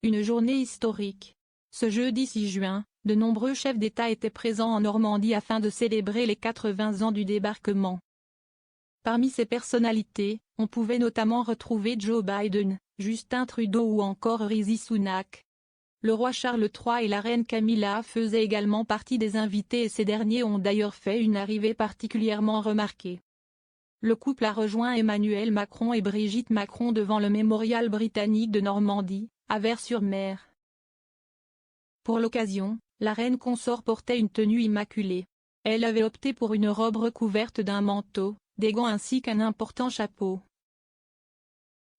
une journée historique. Ce jeudi 6 juin, de nombreux chefs d'État étaient présents en Normandie afin de célébrer les 80 ans du débarquement. Parmi ces personnalités, on pouvait notamment retrouver Joe Biden, Justin Trudeau ou encore Rishi Sunak. Le roi Charles III et la reine Camilla faisaient également partie des invités et ces derniers ont d'ailleurs fait une arrivée particulièrement remarquée. Le couple a rejoint Emmanuel Macron et Brigitte Macron devant le mémorial britannique de Normandie, à Vers-sur-Mer. Pour l'occasion, la reine consort portait une tenue immaculée. Elle avait opté pour une robe recouverte d'un manteau, des gants ainsi qu'un important chapeau.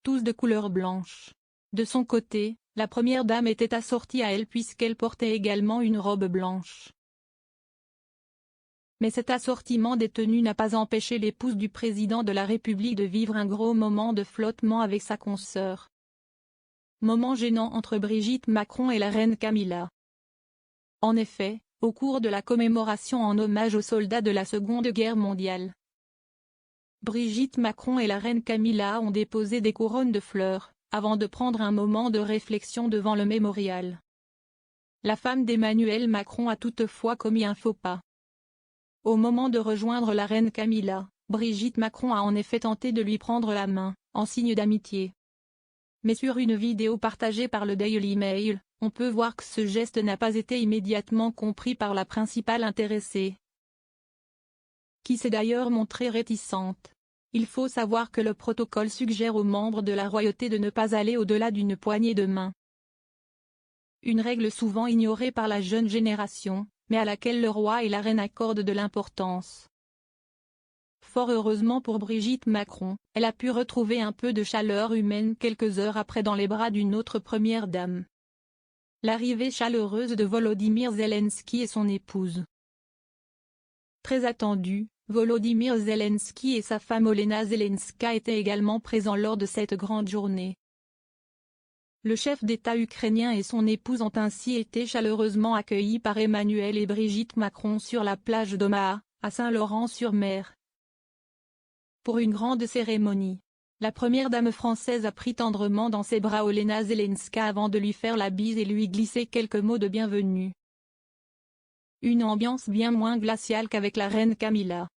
Tous de couleur blanche. De son côté, la première dame était assortie à elle puisqu'elle portait également une robe blanche. Mais cet assortiment des tenues n'a pas empêché l'épouse du président de la République de vivre un gros moment de flottement avec sa consoeur. Moment gênant entre Brigitte Macron et la reine Camilla. En effet, au cours de la commémoration en hommage aux soldats de la Seconde Guerre mondiale, Brigitte Macron et la reine Camilla ont déposé des couronnes de fleurs, avant de prendre un moment de réflexion devant le mémorial. La femme d'Emmanuel Macron a toutefois commis un faux pas. Au moment de rejoindre la reine Camilla, Brigitte Macron a en effet tenté de lui prendre la main, en signe d'amitié. Mais sur une vidéo partagée par le Daily Mail, on peut voir que ce geste n'a pas été immédiatement compris par la principale intéressée, qui s'est d'ailleurs montrée réticente. Il faut savoir que le protocole suggère aux membres de la royauté de ne pas aller au-delà d'une poignée de main. Une règle souvent ignorée par la jeune génération, mais à laquelle le roi et la reine accordent de l'importance. Fort heureusement pour Brigitte Macron, elle a pu retrouver un peu de chaleur humaine quelques heures après dans les bras d'une autre première dame. L'arrivée chaleureuse de Volodymyr Zelensky et son épouse. Très attendu, Volodymyr Zelensky et sa femme Olena Zelenska étaient également présents lors de cette grande journée. Le chef d'État ukrainien et son épouse ont ainsi été chaleureusement accueillis par Emmanuel et Brigitte Macron sur la plage d'Omaha, à Saint-Laurent-sur-Mer. Pour une grande cérémonie, la première dame française a pris tendrement dans ses bras Olena Zelenska avant de lui faire la bise et lui glisser quelques mots de bienvenue. Une ambiance bien moins glaciale qu'avec la reine Camilla.